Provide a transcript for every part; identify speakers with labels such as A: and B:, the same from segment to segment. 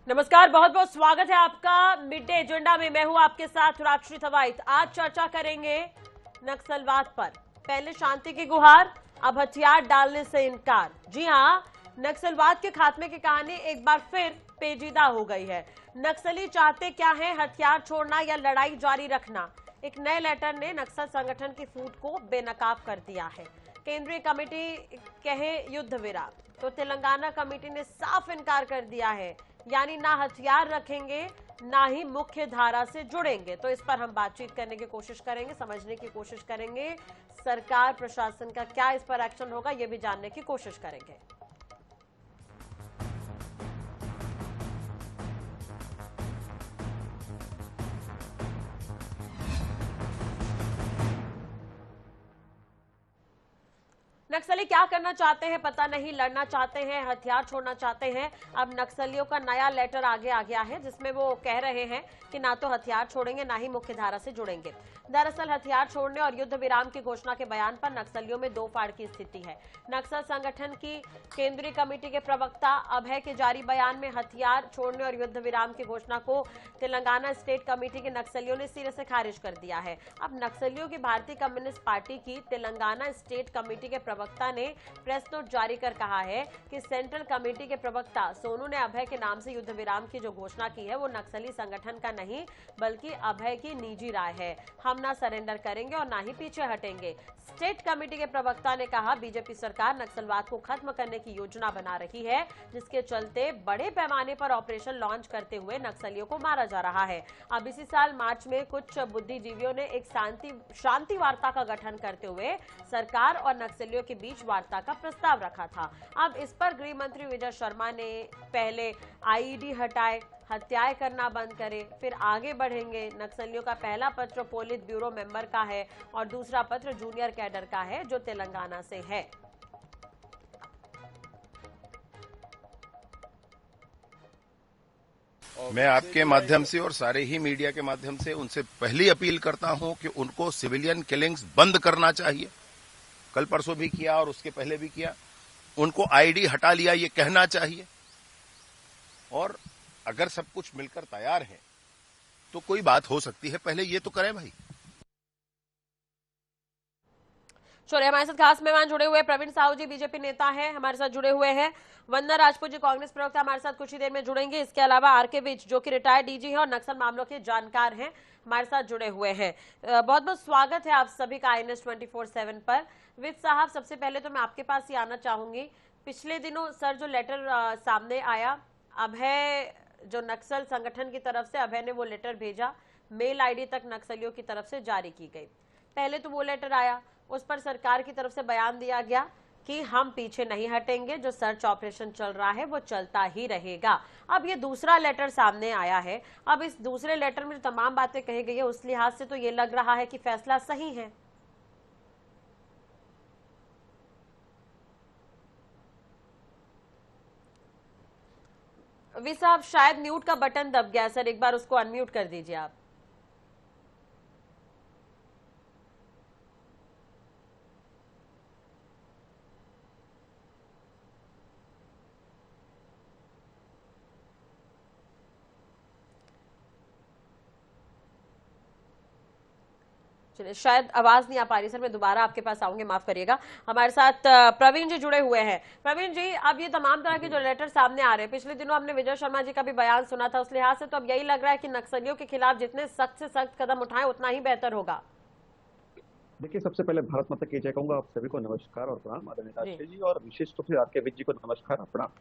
A: नमस्कार, बहुत बहुत स्वागत है आपका मिड डे एजेंडा में। मैं हूं आपके साथ राष्ट्रीय थवाइत। आज चर्चा करेंगे नक्सलवाद पर। पहले शांति की गुहार, अब हथियार डालने से इनकार। जी हां, नक्सलवाद के खात्मे की कहानी एक बार फिर पेचीदा हो गई है। नक्सली चाहते क्या है, हथियार छोड़ना या लड़ाई जारी रखना? एक नए लेटर ने नक्सल संगठन की फूट को बेनकाब कर दिया है। केंद्रीय कमेटी कहे युद्ध विराम, तो तेलंगाना कमेटी ने साफ इनकार कर दिया है, यानी ना हथियार रखेंगे ना ही मुख्य धारा से जुड़ेंगे। तो इस पर हम बातचीत करने की कोशिश करेंगे, समझने की कोशिश करेंगे सरकार प्रशासन का क्या इस पर एक्शन होगा, यह भी जानने की कोशिश करेंगे। नक्सली क्या करना चाहते हैं पता नहीं, लड़ना चाहते हैं, हथियार छोड़ना चाहते हैं। अब नक्सलियों का नया लेटर आगे आ गया है जिसमें वो कह रहे हैं कि ना तो हथियार छोड़ेंगे ना ही मुख्य धारा से जुड़ेंगे। दरअसल हथियार छोड़ने और युद्ध विराम की घोषणा के बयान पर नक्सलियों में दो फाड़ की स्थिति है। नक्सल संगठन की केंद्रीय कमेटी के प्रवक्ता अभय के जारी बयान में हथियार छोड़ने और युद्ध विराम की घोषणा को तेलंगाना स्टेट कमेटी के नक्सलियों ने सिरे से खारिज कर दिया है। अब नक्सलियों की भारतीय कम्युनिस्ट पार्टी की तेलंगाना स्टेट कमेटी के प्रवक्ता ने प्रेस नोट जारी कर कहा है कि सेंट्रल कमेटी के प्रवक्ता सोनू ने अभय के नाम से युद्ध विराम की जो घोषणा की है वो नक्सली संगठन का नहीं बल्कि अभय की निजी राय है। हम ना सरेंडर करेंगे और ना ही पीछे हटेंगे। स्टेट कमेटी के प्रवक्ता ने कहा, बीजेपी सरकार नक्सलवाद को खत्म करने की योजना बना रही है जिसके चलते बड़े पैमाने पर ऑपरेशन लॉन्च करते हुए नक्सलियों को मारा जा रहा है। अब इसी साल मार्च में कुछ बुद्धिजीवियों ने एक शांति वार्ता का गठन करते हुए सरकार और नक्सलियों के बीच वार्ता का प्रस्ताव रखा था। अब इस पर गृह मंत्री विजय शर्मा ने पहले आईईडी हटाए, हत्याएं करना बंद करें, फिर आगे बढ़ेंगे। नक्सलियों का पहला पत्र पोलित ब्यूरो मेंबर का है और दूसरा पत्र जूनियर कैडर का है जो तेलंगाना से है।
B: मैं आपके माध्यम से और सारे ही मीडिया के माध्यम से उनसे पहली अपील करता हूं कि उनको सिविलियन किलिंग्स बंद करना चाहिए। कल परसों भी किया और उसके पहले भी किया। उनको आईडी हटा लिया ये कहना चाहिए। और अगर सब कुछ मिलकर तैयार है तो कोई बात हो सकती है, पहले ये तो करें भाई।
A: चलिए, हमारे साथ खास मेहमान जुड़े हुए प्रवीण साहू जी बीजेपी नेता हैं, हमारे साथ जुड़े हुए हैं। वंदना राजपूत जी कांग्रेस प्रवक्ता हमारे साथ कुछ ही देर में जुड़ेंगे। इसके अलावा आरके विज जो कि रिटायर्ड डीजी हैं और नक्सल मामलों के जानकार हैं, हमारे साथ जुड़े हुए हैं। बहुत बहुत स्वागत है आप सभी का INS 24/7 पर। विज साहब, सबसे पहले तो मैं आपके पास ही आना चाहूंगी। पिछले दिनों सर जो लेटर सामने आया, अभय जो नक्सल संगठन की तरफ से अभय ने वो लेटर भेजा, मेल आईडी तक नक्सलियों की तरफ से जारी की गई। पहले तो वो लेटर आया, उस पर सरकार की तरफ से बयान दिया गया कि हम पीछे नहीं हटेंगे, जो सर्च ऑपरेशन चल रहा है वो चलता ही रहेगा। अब ये दूसरा लेटर सामने आया है। अब इस दूसरे लेटर में जो तमाम बातें कही गई है उस लिहाज से तो ये लग रहा है कि फैसला सही है। वी साहब, शायद म्यूट का बटन दब गया सर, एक बार उसको अनम्यूट कर दीजिए आप। चलिए, शायद आवाज नहीं आ पा रही सर, मैं दोबारा आपके पास आऊंगी, माफ करिएगा। हमारे साथ प्रवीण जी जुड़े हुए हैं। प्रवीण जी, अब ये तमाम तरह के जो लेटर सामने आ रहे हैं, पिछले दिनों हमने विजय शर्मा जी का भी बयान सुना था, उस लिहाज से तो अब यही लग रहा है कि नक्सलियों के खिलाफ जितने सख्त से सख्त कदम उठाएं उतना ही बेहतर होगा।
C: देखिए, सबसे पहले भारत माता की जय कहूंगा। आप सभी को नमस्कार और प्रणाम। आदरणीय राष्ट्रीय जी और विशेष रूप से आरके विज जी को नमस्कार और प्रणाम।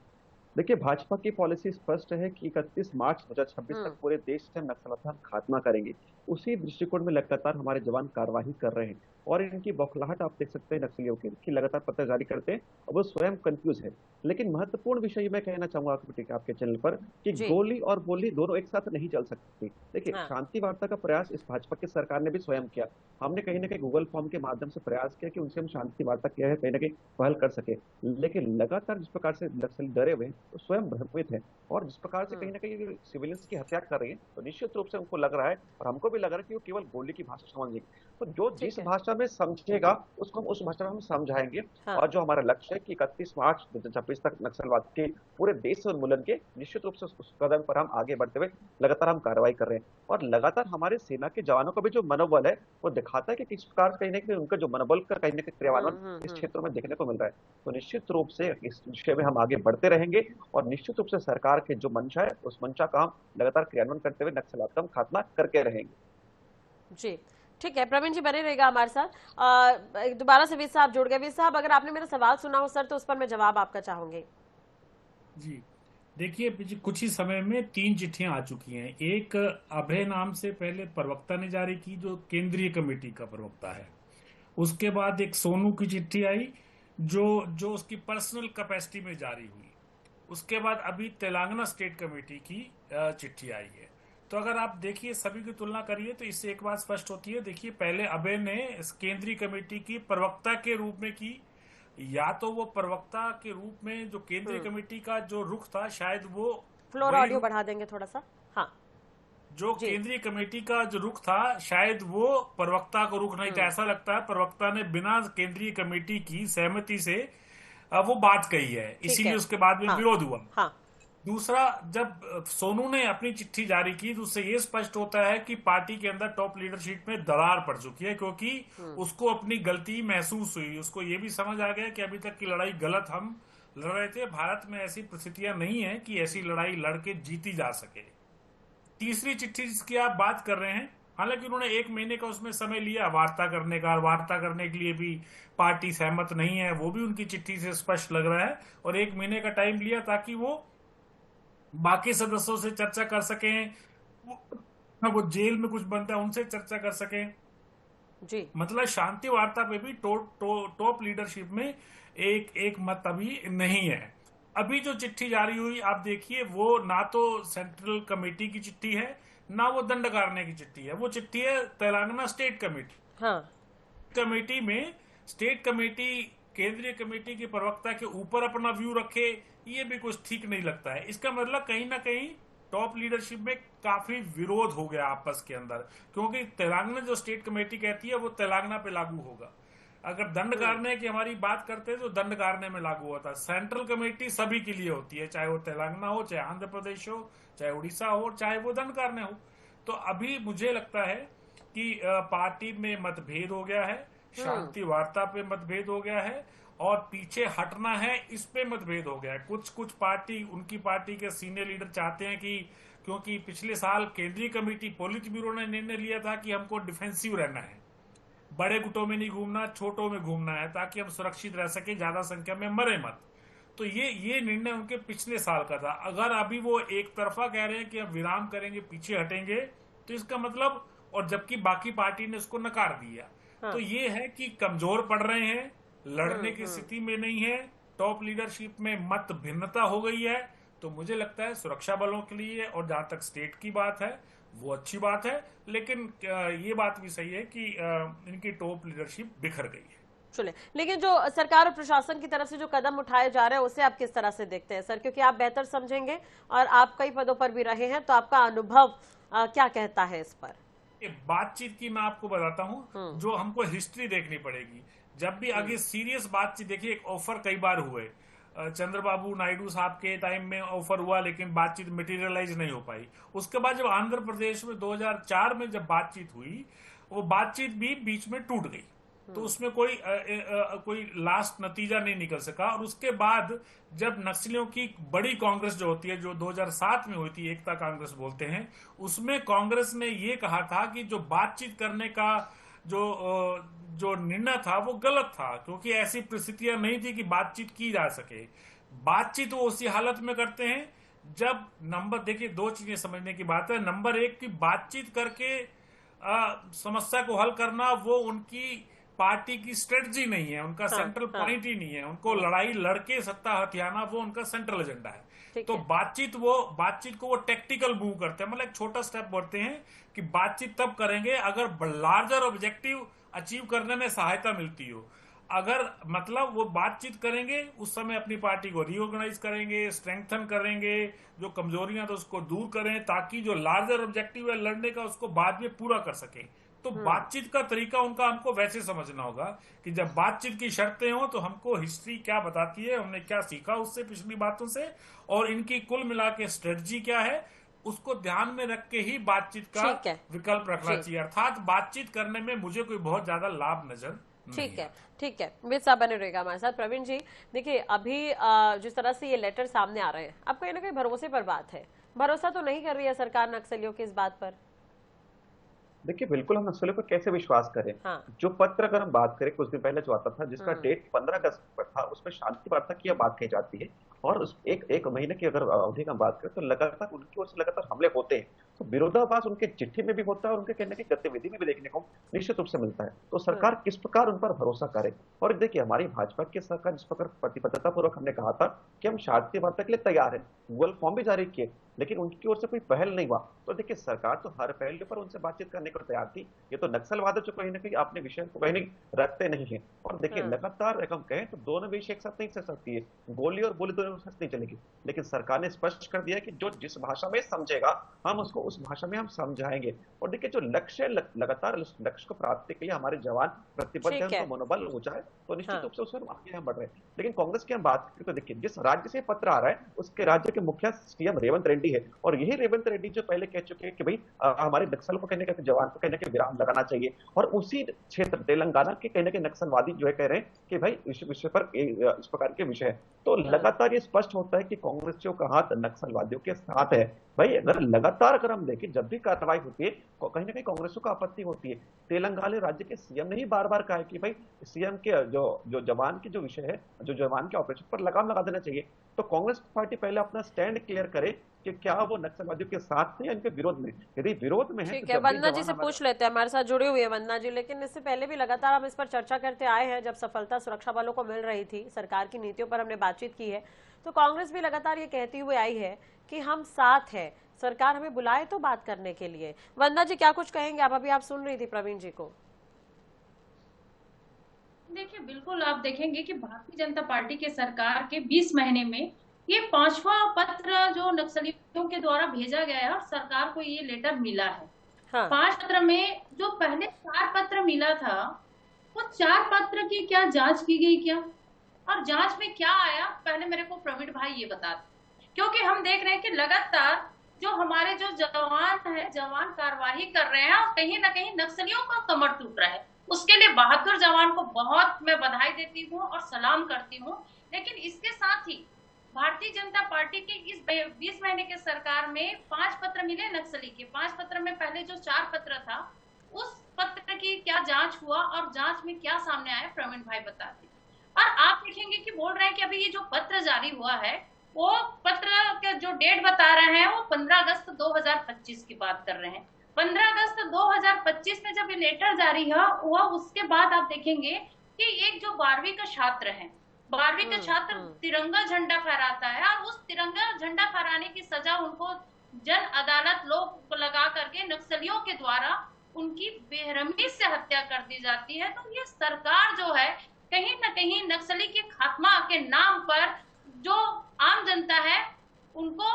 C: देखिए, भाजपा की पॉलिसी स्पष्ट है कि 31 मार्च 2026 तक पूरे देश से नक्सलवाद खात्मा करेंगे। उसी दृष्टिकोण में लगातार हमारे जवान कार्यवाही कर रहे हैं और इनकी बौखलाहट आप देख सकते हैं नक्सलियों की कि लगातार पत्र जारी करते हैं और वो स्वयं कंफ्यूज है। लेकिन महत्वपूर्ण विषय मैं कहना चाहूंगा आपके चैनल पर कि गोली और बोली दोनों एक साथ नहीं चल सकती। देखिए, शांति वार्ता का प्रयास इस भाजपा की सरकार ने भी स्वयं किया। हमने कहीं ना कहीं गूगल फॉर्म के माध्यम से प्रयास किया कि उनसे हम शांति वार्ता किया है, कहीं ना कहीं पहल कर सके। लेकिन लगातार जिस प्रकार से नक्सली डरे हुए वो स्वयं भ्रमित है। और जिस प्रकार से कहीं ना कहीं सिविलियंस की हत्या कर रही है, तो निश्चित रूप से उनको लग रहा है और हमको भी लग रहा है कि वो केवल गोली की भाषा समझेंगे। तो जो
A: ठीक
C: जिस
A: है।
C: भाषा में समझेगा उसको हम उस भाषा में हम समझाएंगे।
A: हाँ।
C: और जो हमारा लक्ष्य है कि 31 मार्च 2026 तक नक्सलवाद के पूरे देश से उन्मूलन के, निश्चित रूप से उस कदम पर हम आगे बढ़ते हुए लगातार हम कार्रवाई कर रहे हैं। और लगातार हमारे सेना के जवानों का भी जो मनोबल है वो दिखाता है कि किस प्रकार से कहीं ना कहीं उनका जो मनोबल का कहीं ना कहीं क्रियान्वयन इस क्षेत्र में देखने को मिल रहा है। तो निश्चित रूप से इस विषय में हम आगे बढ़ते रहेंगे और निश्चित रूप से सरकार के जो मंशा है उस मंशा का हम लगातार क्रियान्वयन करते हुए नक्सलवाद का हम खात्मा करके रहेंगे।
A: जी, ठीक है। प्रवीण जी बने रहेगा हमारे साथ। दोबारा से वीर साहब जुड़ गए। वीर साहब, अगर आपने मेरा सवाल सुना हो सर, तो उस पर मैं जवाब आपका चाहूंगी।
D: जी, देखिए कुछ ही समय में 3 चिट्ठियां आ चुकी हैं। एक अभय नाम से पहले प्रवक्ता ने जारी की, जो केंद्रीय कमेटी का प्रवक्ता है। उसके बाद एक सोनू की चिट्ठी आई जो उसकी पर्सनल कैपेसिटी में जारी हुई। उसके बाद अभी तेलंगाना स्टेट कमेटी की चिट्ठी आई है। तो अगर आप देखिए, सभी की तुलना करिए तो इससे एक बात स्पष्ट होती है। देखिए, पहले अभय ने इस केंद्रीय कमेटी की प्रवक्ता के रूप में की, या तो वो प्रवक्ता के रूप में जो केंद्रीय कमेटी का जो रुख था, शायद वो
A: फ्लोर ऑडियो बढ़ा देंगे थोड़ा सा। हाँ,
D: जो केंद्रीय कमेटी का जो रुख था, शायद वो प्रवक्ता का रुख नहीं था। ऐसा लगता है प्रवक्ता ने बिना केंद्रीय कमेटी की सहमति से वो बात कही है, इसीलिए उसके बाद में विरोध हुआ।
A: हाँ।
D: दूसरा, जब सोनू ने अपनी चिट्ठी जारी की तो उससे ये स्पष्ट होता है कि पार्टी के अंदर टॉप लीडरशिप में दरार पड़ चुकी है, क्योंकि उसको अपनी गलती महसूस हुई। उसको ये भी समझ आ गया कि अभी तक की लड़ाई गलत हम लड़ रहे थे। भारत में ऐसी परिस्थितियां नहीं है कि ऐसी लड़ाई लड़के जीती जा सके। तीसरी चिट्ठी जिसकी आप बात कर रहे हैं, हालांकि उन्होंने 1 महीने का उसमें समय लिया वार्ता करने का, वार्ता करने के लिए भी पार्टी सहमत नहीं है, वो भी उनकी चिट्ठी से स्पष्ट लग रहा है। और 1 महीने का टाइम लिया ताकि वो बाकी सदस्यों से चर्चा कर सकें, वो जेल में कुछ बनता है उनसे चर्चा कर सकें
A: जी।
D: मतलब शांति वार्ता पे भी टॉप लीडरशिप में एक मत अभी नहीं है। अभी जो चिट्ठी जारी हुई, आप देखिए, वो ना तो सेंट्रल कमेटी की चिट्ठी है, ना वो दंडकारण्य की चिट्ठी है। वो चिट्ठी है तेलंगाना स्टेट कमेटी।
A: हाँ।
D: कमेटी में स्टेट कमेटी केंद्रीय कमेटी के प्रवक्ता के ऊपर अपना व्यू रखे, ये भी कुछ ठीक नहीं लगता है। इसका मतलब कहीं ना कहीं टॉप लीडरशिप में काफी विरोध हो गया आपस के अंदर, क्योंकि तेलंगाना जो स्टेट कमेटी कहती है वो तेलंगाना पे लागू होगा। अगर दंड कारण्य की हमारी बात करते हैं तो दंड कारण्य में लागू होता है। सेंट्रल कमेटी सभी के लिए होती है, चाहे वो तेलंगाना हो, चाहे आंध्र प्रदेश हो, चाहे उड़ीसा हो, चाहे वो दंड कारण्य हो। तो अभी मुझे लगता है कि पार्टी में मतभेद हो गया है, शांति वार्ता पे मतभेद हो गया है, और पीछे हटना है इस पे मतभेद हो गया है। कुछ पार्टी, उनकी पार्टी के सीनियर लीडर चाहते हैं कि, क्योंकि पिछले साल केंद्रीय कमेटी पोलित ब्यूरो ने निर्णय लिया था कि हमको डिफेंसिव रहना है, बड़े गुटों में नहीं घूमना, छोटों में घूमना है, ताकि हम सुरक्षित रह सके, ज्यादा संख्या में मरे मत। तो ये निर्णय उनके पिछले साल का था। अगर अभी वो एक तरफा कह रहे हैं कि हम विराम करेंगे, पीछे हटेंगे, तो इसका मतलब, और जबकि बाकी पार्टी ने उसको नकार दिया, तो ये है कि कमजोर पड़ रहे हैं, लड़ने की स्थिति में नहीं है, टॉप लीडरशिप में मत भिन्नता हो गई है। तो मुझे लगता है सुरक्षा बलों के लिए, और जहां तक स्टेट की बात है वो अच्छी बात है, लेकिन ये बात भी सही है कि इनकी टॉप लीडरशिप बिखर गई है।
A: चलिए, लेकिन जो सरकार और प्रशासन की तरफ से जो कदम उठाए जा रहे हैं उसे आप किस तरह से देखते हैं सर? क्योंकि आप बेहतर समझेंगे और आप कई पदों पर भी रहे हैं, तो आपका अनुभव क्या कहता है इस पर?
D: बातचीत की मैं आपको बताता हूँ, जो हमको हिस्ट्री देखनी पड़ेगी। जब भी आगे सीरियस बातचीत, देखिए, एक ऑफर कई बार हुए, चंद्रबाबू नायडू साहब के टाइम में ऑफर हुआ, लेकिन बातचीत मटेरियलाइज नहीं हो पाई। उसके बाद जब आंध्र प्रदेश में 2004 में जब बातचीत हुई, वो बातचीत भी बीच में टूट गई, तो उसमें कोई लास्ट नतीजा नहीं निकल सका। और उसके बाद जब नक्सलियों की बड़ी कांग्रेस जो होती है, जो 2007 में हुई थी, एकता कांग्रेस बोलते हैं, उसमें कांग्रेस ने ये कहा था कि जो बातचीत करने का जो निर्णय था वो गलत था, क्योंकि ऐसी परिस्थितियां नहीं थी कि बातचीत की जा सके। बातचीत वो उसी हालत में करते हैं जब नंबर, देखिए, 2 चीजें समझने की बात है। नंबर 1 की बातचीत करके समस्या को हल करना वो उनकी पार्टी की स्ट्रेटजी नहीं है, उनका सेंट्रल पॉइंट ही नहीं है। उनको लड़ाई लड़के सत्ता हथियाना वो उनका सेंट्रल एजेंडा है। तो बातचीत को वो टेक्टिकल मूव करते हैं, मतलब एक छोटा स्टेप बढ़ते हैं कि बातचीत तब करेंगे अगर लार्जर ऑब्जेक्टिव अचीव करने में सहायता मिलती हो। अगर मतलब वो बातचीत करेंगे, उस समय अपनी पार्टी को रीऑर्गेनाइज करेंगे, स्ट्रेंथन करेंगे, जो कमजोरियां तो उसको दूर करें, ताकि जो लार्जर ऑब्जेक्टिव है लड़ने का उसको बाद में पूरा कर सकें। तो बातचीत का तरीका उनका हमको वैसे समझना होगा कि जब बातचीत की शर्तें हो तो हमको हिस्ट्री क्या बताती है, हमने क्या सीखा उससे, पिछली बातों से, और इनकी कुल मिला के स्ट्रेटजी क्या है, उसको ध्यान में रख के ही बातचीत का विकल्प रखना चाहिए। अर्थात बातचीत करने में मुझे कोई बहुत ज्यादा लाभ नजर
A: ठीक है, ठीक है, वे सब बने रहेगा हमारे साथ। प्रवीण जी, देखिए अभी जिस तरह से ये लेटर सामने आ रहे हैं, अब कहीं ना कहीं भरोसे पर बात है। भरोसा तो नहीं कर रही है सरकार नक्सलियों की इस बात पर।
C: देखिए बिल्कुल, हम नक्सलियों पर कैसे विश्वास करें।
A: हाँ।
C: जो पत्र अगर हम बात करें कुछ दिन पहले जो आता था, जिसका डेट 15 अगस्त पर था, उसमें शांति वार्ता की बात कही जाती है, और उस एक महीने की अगर अवधि की हम बात करें तो लगातार उनकी ओर से लगातार हमले होते हैं। तो विरोधाभास उनके चिट्ठी में भी होता है और उनके कहने की गतिविधि में भी देखने को निश्चित रूप से मिलता है। तो सरकार किस प्रकार उन पर भरोसा करे। और देखिए हमारी भाजपा की सरकार जिस प्रकार प्रतिबद्धता पूर्वक हमने कहा था कि हम शांति वार्ता के लिए तैयार है, गूगल फॉर्म भी जारी किए, लेकिन उनकी ओर से कोई पहल नहीं हुआ। तो देखिए सरकार तो हर पहल पर उनसे बातचीत करने को तैयार थी। ये तो नक्सलवाद जो कहीं ना कहीं अपने विषय को कहीं नहीं रखते नहीं है। और देखिए लगातार हम कहें तो दोनों विषय एक साथ नहीं चल सकती है, गोली और बोली दोनों साथ नहीं चलेगी। लेकिन सरकार ने स्पष्ट कर दिया कि जो जिस भाषा में समझेगा हम उसको उस भाषा में हम समझाएंगे। और देखिए जो लक्ष्य लगातार लक्ष्य को प्राप्ति के लिए हमारे जवान प्रतिबद्ध है, उनका मनोबल ऊंचा है, तो निश्चित रूप से उसमें आगे हम बढ़ रहे हैं। लेकिन कांग्रेस की हम बात करें तो देखिए जिस राज्य से पत्र आ रहा है उसके राज्य के मुखिया सीएम रेवंत रेड्डी है, और यही रेवंत रेड्डी जो पहले कह चुके हैं कि भाई हमारे नक्सल को कहने का जवान को कहने के विराम लगाना चाहिए। और उसी क्षेत्र तेलंगाना के कहने के नक्सलवादी जो है कह रहे हैं कि भाई इस विषय पर इस प्रकार के विषय है। तो लगातार ये स्पष्ट होता है कि कांग्रेस का हाथ नक्सलवादियों के साथ है। भाई अगर लगातार अगर हम देखें जब भी कार्रवाई होती है कहीं ना कहीं कांग्रेस को आपत्ति होती है। तेलंगाना राज्य के सीएम ने ही बार बार कहा है कि भाई सीएम के जो जवान की जो विषय है, जो जवान के ऑपरेशन पर लगाम लगा देना चाहिए। तो कांग्रेस पार्टी पहले अपना स्टैंड क्लियर करे कि क्या वो नक्सलवादियों के साथ है या इनके विरोध में। यदि विरोध में है
A: ठीक है, वंदना जी से पूछ लेते हैं, हमारे साथ जुड़ी हुई है वंदना जी। लेकिन इससे पहले भी लगातार हम इस पर चर्चा करते आए हैं। जब सफलता सुरक्षा बलों को मिल रही थी, सरकार की नीतियों पर हमने बातचीत की है, तो कांग्रेस भी लगातार ये कहती हुई आई है कि हम साथ हैं, सरकार हमें बुलाए तो बात करने के लिए। वंदना जी क्या कुछ कहेंगे आप? अभी आप सुन रही थी प्रवीण जी को।
E: देखिए बिल्कुल, आप देखेंगे कि भारतीय जनता पार्टी के सरकार के 20 महीने में ये 5वां पत्र जो नक्सलियों के द्वारा भेजा गया है और सरकार को ये लेटर मिला है। हाँ। 5 पत्र में जो पहले 4 पत्र मिला था, वो 4 पत्र की क्या जांच की गई क्या, और जांच में क्या आया, पहले मेरे को प्रवीण भाई ये बता दें। क्योंकि हम देख रहे हैं कि लगातार जो हमारे जो जवान है, जवान कार्रवाई कर रहे हैं और कहीं ना कहीं नक्सलियों का कमर टूट रहा है। उसके लिए बहादुर जवान को बहुत मैं बधाई देती हूँ और सलाम करती हूँ। लेकिन इसके साथ ही भारतीय जनता पार्टी के इस 20 महीने के सरकार में 5 पत्र मिले नक्सली के। 5 पत्र में पहले जो 4 पत्र था, उस पत्र की क्या जांच हुआ और जांच में क्या सामने आया, प्रवीण भाई बताते। और आप देखेंगे कि बोल रहे हैं कि अभी ये जो पत्र जारी हुआ है, वो पत्र के जो डेट बता रहे हैं वो 15 अगस्त 2025 की बात कर रहे हैं। 15 अगस्त 2025 में जब ये लेटर जारी हुआ, उसके बाद आप देखेंगे कि एक जो 12वीं का छात्र है, 12वीं का छात्र तिरंगा झंडा फहराता है, और उस तिरंगा झंडा फहराने की सजा उनको जन अदालत लोग लगा करके नक्सलियों के द्वारा उनकी बेरहमी से हत्या कर दी जाती है। तो ये सरकार जो है कहीं ना कहीं नक्सली के खात्मा के नाम पर जो आम जनता है उनको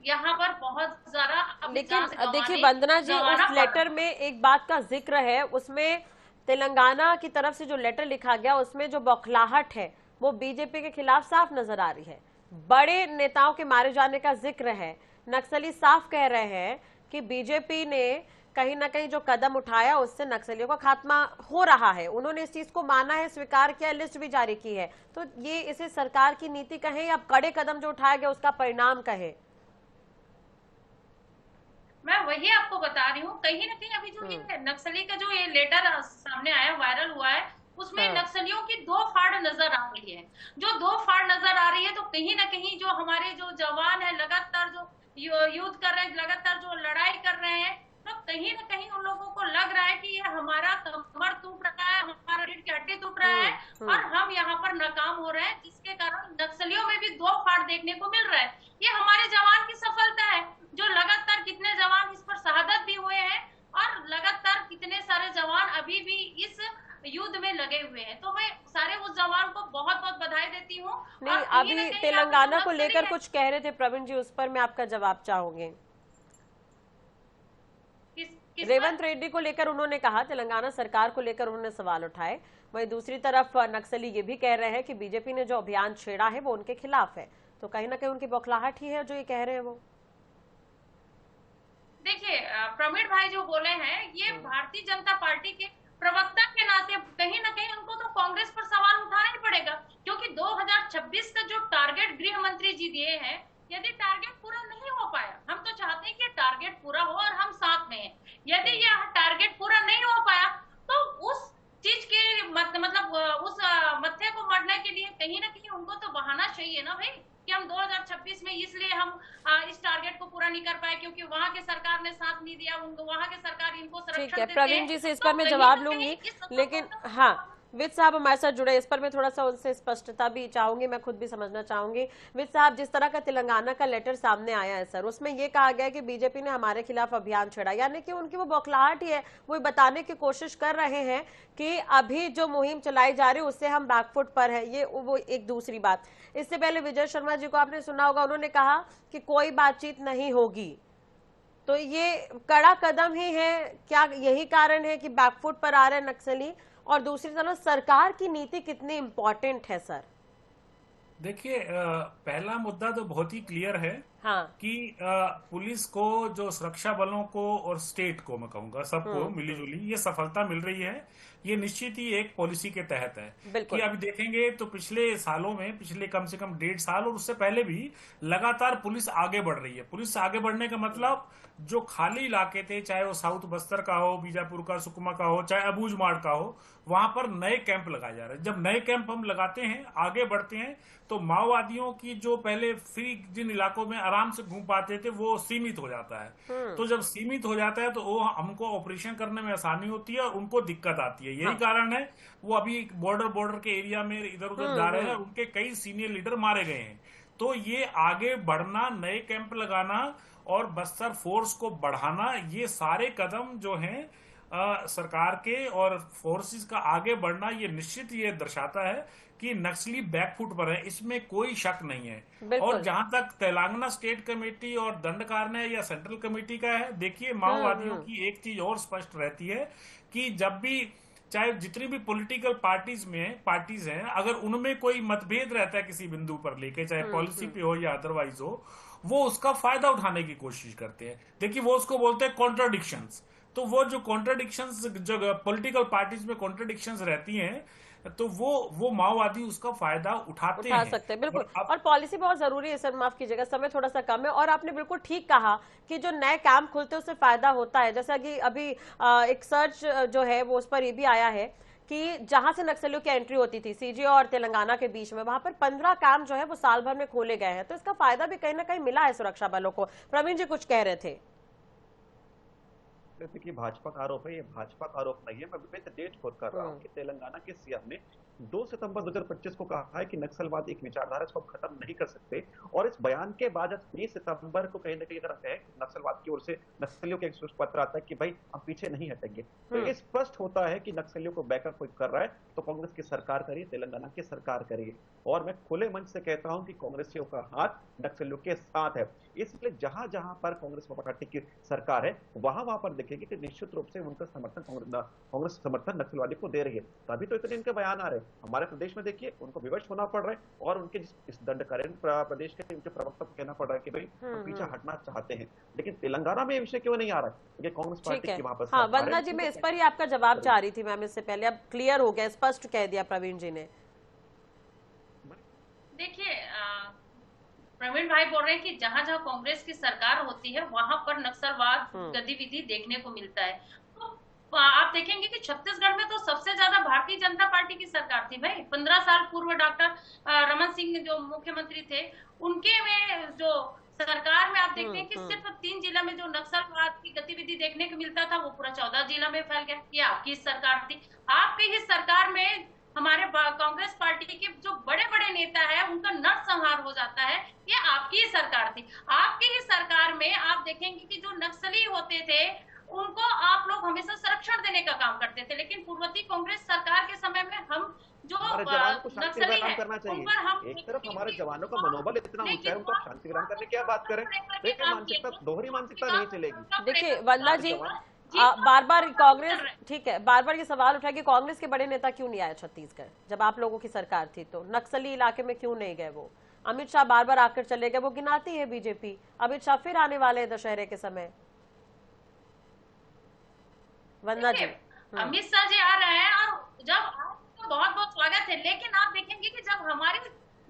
E: यहाँ पर बहुत ज्यादा।
A: लेकिन देखिए वंदना जी, उस लेटर में एक बात का जिक्र है, उसमें तेलंगाना की तरफ से जो लेटर लिखा गया उसमें जो बौखलाहट है वो बीजेपी के खिलाफ साफ नजर आ रही है। बड़े नेताओं के मारे जाने का जिक्र है। नक्सली साफ कह रहे हैं कि बीजेपी ने कहीं ना कहीं जो कदम उठाया उससे नक्सलियों का खात्मा हो रहा है। उन्होंने इस चीज को माना है, स्वीकार किया, लिस्ट भी जारी की है। तो ये इसे सरकार की नीति कहें या कड़े कदम जो उठाया गया उसका परिणाम कहें?
E: मैं वही आपको बता रही हूँ, कहीं ना कहीं अभी जो ये नक्सली का जो ये लेटर सामने आया, वायरल हुआ है, उसमें नक्सलियों की 2 फाड़ नजर आ रही है। जो 2 फाड़ नजर आ रही है, तो कहीं ना कहीं जो हमारे जो जवान है लगातार जो युद्ध कर रहे हैं, लगातार जो लड़ाई कर रहे हैं, तो कहीं ना कहीं उन लोगों को लग रहा है कि ये हमारा कमर टूट रहा है, हमारा रीढ़ की हड्डी टूट रहा है और हम यहाँ पर नाकाम हो रहे हैं, जिसके कारण नक्सलियों में भी 2 फाड़ देखने को मिल रहा है। ये हमारे जवान की सफलता है, जो लगातार कितने जवान इस पर शहादत भी हुए हैं और लगातार कितने सारे जवान अभी भी इस युद्ध में लगे हुए हैं। तो मैं सारे उस जवान को बहुत बहुत बधाई देती हूँ।
A: नहीं, अभी तेलंगाना को लेकर कुछ कह रहे थे प्रवीण जी, उस पर मैं आपका जवाब चाहूंगी। रेवंत रेड्डी को लेकर उन्होंने कहा, तेलंगाना सरकार को लेकर उन्होंने सवाल उठाए। वहीं दूसरी तरफ नक्सली ये भी कह रहे हैं कि बीजेपी ने जो अभियान छेड़ा है वो उनके खिलाफ है। तो कहीं ना कहीं उनकी बौखलाहट ही है जो ये कह रहे हैं वो।
E: देखिए प्रवीण भाई जो बोले हैं, ये भारतीय जनता पार्टी के प्रवक्ता के नाते कहीं ना कहीं उनको तो कांग्रेस पर सवाल उठाना ही पड़ेगा, क्योंकि 2026 का जो टारगेट गृह मंत्री जी दिए हैं, यदि टारगेट पूरा नहीं हो पाया, हम तो चाहते हैं कि टारगेट पूरा हो और हम साथ में हैं। यदि यह टारगेट पूरा नहीं हो पाया तो उस चीज के मतलब उस मत्थे को मरने के लिए कहीं ना कहीं उनको तो बहाना चाहिए ना भाई, कि हम 2026 में इसलिए हम इस टारगेट को पूरा नहीं कर पाए क्योंकि वहां के सरकार ने साथ नहीं दिया, उनको वहां के सरकार इनको संरक्षण देते हैं।
A: ठीक है, प्रवीण जी से इस पर मैं जवाब लूंगी, लेकिन हाँ विद साहब हमारे साथ जुड़े, इस पर मैं थोड़ा सा उनसे स्पष्टता भी चाहूंगी, मैं खुद भी समझना चाहूंगी। विद साहब, जिस तरह का तेलंगाना का लेटर सामने आया है सर, उसमें ये कहा गया है कि बीजेपी ने हमारे खिलाफ अभियान छेड़ा, यानी कि उनकी वो बौखलाहट ही है, वो बताने की कोशिश कर रहे हैं कि अभी जो मुहिम चलाई जा रही है उससे हम बैकफुट पर है। ये वो एक दूसरी बात। इससे पहले विजय शर्मा जी को आपने सुना होगा, उन्होंने कहा कि कोई बातचीत नहीं होगी। तो ये कड़ा कदम ही है क्या? यही कारण है कि बैकफुट पर आ रहे नक्सली? और दूसरी तरफ सरकार की नीति कितनी इंपॉर्टेंट है सर?
D: देखिए पहला मुद्दा तो बहुत ही क्लियर है।
A: हाँ।
D: कि पुलिस को, जो सुरक्षा बलों को और स्टेट को, मैं कहूंगा सबको मिलीजुली ये सफलता मिल रही है, ये निश्चित ही एक पॉलिसी के तहत है। कि अभी देखेंगे तो पिछले सालों में, पिछले कम से कम 1.5 साल और उससे पहले भी लगातार पुलिस आगे बढ़ रही है। पुलिस आगे बढ़ने का मतलब जो खाली इलाके थे, चाहे वो साउथ बस्तर का हो, बीजापुर का, सुकमा का हो, चाहे अबूझमाड़ का हो, वहां पर नए कैंप लगाए जा रहे हैं। जब नए कैंप हम लगाते हैं, आगे बढ़ते हैं, तो माओवादियों की जो पहले फ्री जिन इलाकों में आराम से घूम पाते थे वो सीमित हो जाता है। तो जब सीमित हो जाता है तो वो हमको ऑपरेशन करने में आसानी होती है और उनको दिक्कत आती है। यही कारण है वो अभी बॉर्डर के एरिया में इधर उधर जा रहे हैं, उनके कई सीनियर लीडर मारे गए हैं। तो ये आगे बढ़ना, नए कैंप लगाना और बस्तर फोर्स को बढ़ाना, ये सारे कदम जो हैं सरकार के और फोर्सेस का आगे बढ़ना, ये निश्चित ये दर्शाता है कि नक्सली बैकफुट पर है, इसमें कोई शक नहीं है। और जहां तक तेलंगाना स्टेट कमेटी और दंडकारण्य या सेंट्रल कमेटी का है, देखिए माओवादियों की एक चीज और स्पष्ट रहती है कि जब भी, चाहे जितनी भी पॉलिटिकल पार्टीज हैं, अगर उनमें कोई मतभेद रहता है किसी बिंदु पर लेके, चाहे पॉलिसी पे हो या अदरवाइज हो, वो उसका फायदा उठाने की कोशिश करते हैं। देखिए वो उसको बोलते हैं कॉन्ट्राडिक्शंस। तो वो जो कॉन्ट्राडिक्शंस, जो पॉलिटिकल पार्टीज में कॉन्ट्राडिक्शंस रहती हैं, तो वो माओवादी उसका फायदा उठा
A: सकते हैं। बिल्कुल। और पॉलिसी बहुत जरूरी है सर, माफ कीजिएगा समय थोड़ा सा कम है। और आपने बिल्कुल ठीक कहा कि जो नए कैंप खुलते हैं उससे फायदा होता है। जैसा कि अभी एक सर्च जो है वो उस पर ये भी आया है कि जहां से नक्सलियों की एंट्री होती थी सीजे और तेलंगाना के बीच में, वहां पर 15 कैंप जो है वो साल भर में खोले गए हैं। तो इसका फायदा भी कहीं ना कहीं मिला है सुरक्षा बलों को। प्रवीण जी कुछ कह रहे थे।
C: जैसे कि भाजपा का आरोप है, ये भाजपा का आरोप नहीं है। मैं विभिन्न डेट खोद कर रहा हूँ कि तेलंगाना के सीएम ने 2 सितंबर 2025 को कहा है कि नक्सलवाद एक विचारधारा, इसको खत्म नहीं कर सकते। और इस बयान के बाद 3 सितंबर को कहीं ना कहीं तरफ है नक्सलवाद की ओर से नक्सलियों के एक पत्र आता है कि भाई हम पीछे नहीं हटेंगे। तो ये स्पष्ट होता है कि नक्सलियों को बैकअप कोई कर रहा है तो कांग्रेस की सरकार करिए, तेलंगाना की सरकार करिए। और मैं खुले मंच से कहता हूं कि कांग्रेसियों का हाथ नक्सलियों के साथ है। इसलिए जहां जहां पर कांग्रेस पार्टी की सरकार है, वहां पर देखेंगे कि निश्चित रूप से उनका समर्थन कांग्रेस समर्थन नक्सलवादी को दे रही है। तभी तो इतने इनके बयान आ रहे हैं। हमारे प्रदेश में देखिए उनको विवश होना पड़ रहा है और उनके इस दंडकारण्य प्रदेश के उनके प्रवक्ता को कहना पड़ रहा है कि भाई हम पीछे हटना चाहते हैं। लेकिन तेलंगाना में ये विषय क्यों नहीं आ रहा है? क्योंकि कांग्रेस पार्टी की वहां पर।
A: हाँ, वंदना जी, मैं इस पर ही आपका जवाब चाह रही थी मैम, इससे पहले अब क्लियर हो गया, स्पष्ट कह दिया प्रवीण जी ने।
E: देखिए प्रवीण भाई बोल रहे हैं कि जहां जहां कांग्रेस की सरकार होती है वहां पर नक्सलवाद गतिविधि देखने को मिलता है। तो आप देखेंगे कि छत्तीसगढ़ में तो सबसे ज्यादा भारतीय जनता पार्टी की सरकार थी भाई। 15 साल पूर्व डॉक्टर रमन सिंह जो मुख्यमंत्री थे, उनके में जो सरकार में आप देखते हैं कि सिर्फ 3 जिला में जो नक्सलवाद की गतिविधि देखने को मिलता था, वो पूरा 14 जिला में फैल गया। ये आपकी सरकार थी। आपकी ही सरकार में हमारे कांग्रेस पार्टी के जो बड़े बड़े नेता है उनका नरसंहार हो जाता है। ये आपकी ही सरकार थी। आपकी ही सरकार में आप देखेंगे कि जो नक्सली होते थे उनको आप लोग हमेशा संरक्षण देने का काम करते थे। लेकिन पूर्ववर्ती कांग्रेस सरकार के समय में हम जो
C: हमारे जवान को शांति
E: नक्सली
C: विराम
E: है
C: करना
E: उन
C: चाहिए।
E: पर हम
C: एक तरफ हमारे जवानों का मनोबल इतना ऊंचा है, उनको आप शांति विराम करने की क्या बात करें, तो ये मानसिकता, दोहरी मानसिकता नहीं चलेगी।
A: देखिए वंदना जी, बार बार कांग्रेस, ठीक है, बार बार ये सवाल उठा कि कांग्रेस के बड़े नेता क्यों नहीं आए छत्तीसगढ़ जब आप लोगों की सरकार थी, तो नक्सली इलाके में क्यों नहीं गए वो? अमित शाह बार बार आकर चले गए, वो गिनाती है बीजेपी। अमित शाह फिर आने वाले हैं दशहरे के समय। वंदना जी,
E: अमित शाह जी आ रहे हैं और जब तो बहुत बहुत स्वागत है, लेकिन आप देखेंगे कि जब हमारे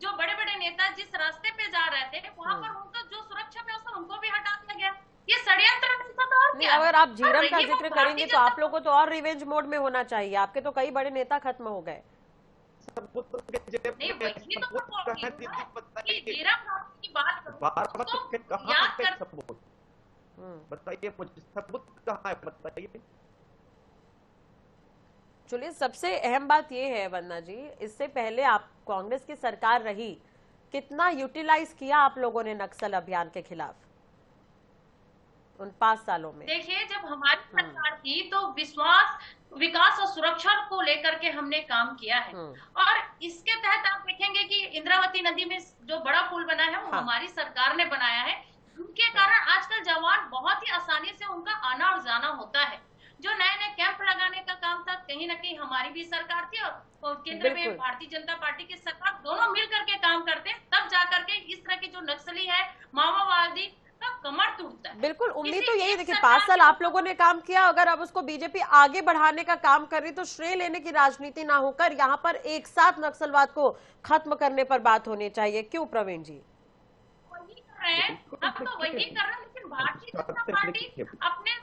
E: जो बड़े बड़े नेता जिस रास्ते पे जा रहे थे वहां पर उनका जो सुरक्षा व्यवस्था उनको भी हटा दिया गया। ये षड्यंत्र नहीं था तो और क्या?
A: अगर आप झीरम का जिक्र करेंगे तो आप लोगों को तो और रिवेंज मोड में होना चाहिए। आपके तो कई बड़े नेता खत्म हो गए।
E: नहीं, वही तो झीरम की बात
C: बताइए, मुझे सबूत कहाँ है बताइए।
A: चलिए, सबसे अहम बात ये है वंदना जी, इससे पहले आप कांग्रेस की सरकार रही, कितना यूटिलाइज किया आप लोगों ने नक्सल अभियान के खिलाफ उन 5 सालों में?
E: देखिए, जब हमारी सरकार थी तो विश्वास, विकास और सुरक्षा को लेकर के हमने काम किया है और इसके तहत आप देखेंगे कि इंद्रावती नदी में जो बड़ा पुल बना है वो हमारी सरकार ने बनाया है। उनके कारण आजकल जवान बहुत ही आसानी से उनका आना और जाना होता है। जो नए नए कैंप लगाने का काम था, कहीं ना कहीं हमारी भी सरकार थी और केंद्र में भारतीय जनता पार्टी की सरकार, दोनों मिल करके काम करते हैं, तब जाकर के इस तरह के जो नक्सली है, माओवादी का कमर टूटता है।
A: बिल्कुल, उम्मीद तो यही देखिए 5 साल आप लोगों ने काम किया। अगर अब उसको बीजेपी आगे बढ़ाने का काम कर रही तो श्रेय लेने की राजनीति ना होकर यहाँ पर एक साथ नक्सलवाद को खत्म करने पर बात होनी चाहिए। क्यों प्रवीण जी?
E: वही कर रहे हैं, अब तो वही कर रहे हैं, लेकिन भारतीय जनता पार्टी अपने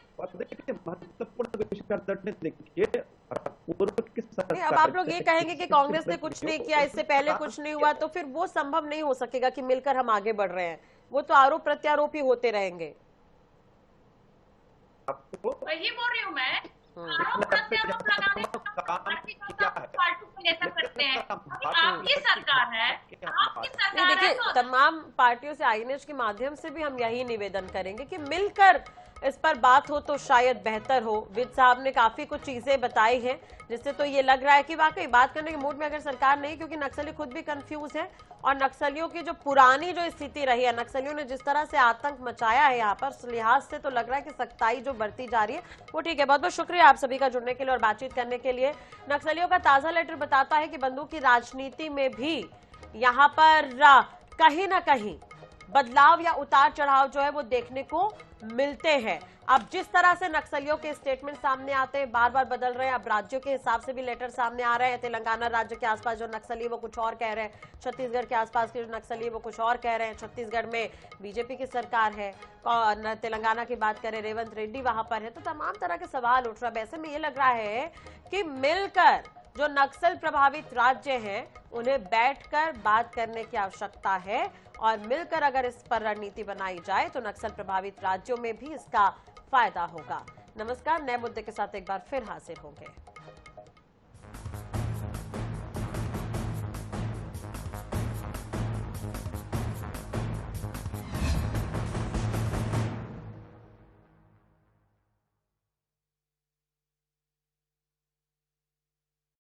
A: अब आप लोग ये कहेंगे कि कांग्रेस ने कुछ नहीं किया, इससे पहले कुछ नहीं हुआ, तो फिर वो संभव नहीं हो सकेगा कि मिलकर हम आगे बढ़ रहे हैं। वो तो आरोप प्रत्यारोप ही होते रहेंगे।
E: वही बोल रही हूँ मैं, आरोप प्रत्यारोप लगाने का पार्टी को नेता करते हैं। आपकी सरकार है, आपकी सरकार है।
A: देखिए, तमाम पार्टियों से आईएनएच के माध्यम से भी हम यही निवेदन करेंगे कि मिलकर इस पर बात हो तो शायद बेहतर हो। विद साहब ने काफी कुछ चीजें बताई हैं जिससे तो ये लग रहा है कि वाकई बात करने के मूड में अगर सरकार नहीं, क्योंकि नक्सली खुद भी कंफ्यूज है और नक्सलियों की जो पुरानी जो स्थिति रही है, नक्सलियों ने जिस तरह से आतंक मचाया है यहाँ पर, उस लिहाज से तो लग रहा है कि सख्ताई जो बढ़ती जा रही है वो ठीक है। बहुत बहुत शुक्रिया आप सभी का जुड़ने के लिए और बातचीत करने के लिए। नक्सलियों का ताजा लेटर बताता है कि बंदूक की राजनीति में भी यहाँ पर कहीं ना कहीं बदलाव या उतार चढ़ाव जो है वो देखने को मिलते हैं। अब जिस तरह से नक्सलियों के स्टेटमेंट सामने आते हैं, बार बार बदल रहे हैं। अब राज्यों के हिसाब से भी लेटर सामने आ रहे हैं। तेलंगाना राज्य के आसपास जो नक्सली वो कुछ और कह रहे हैं, छत्तीसगढ़ के आसपास के जो नक्सली वो कुछ और कह रहे हैं। छत्तीसगढ़ में बीजेपी की सरकार है, तेलंगाना की बात करें रेवंत रेड्डी वहां पर है, तो तमाम तरह के सवाल उठ रहा है। ऐसे में ये लग रहा है कि मिलकर जो नक्सल प्रभावित राज्य हैं उन्हें बैठकर बात करने की आवश्यकता है और मिलकर अगर इस पर रणनीति बनाई जाए तो नक्सल प्रभावित राज्यों में भी इसका फायदा होगा। नमस्कार, नए मुद्दे के साथ एक बार फिर हाजिर होंगे।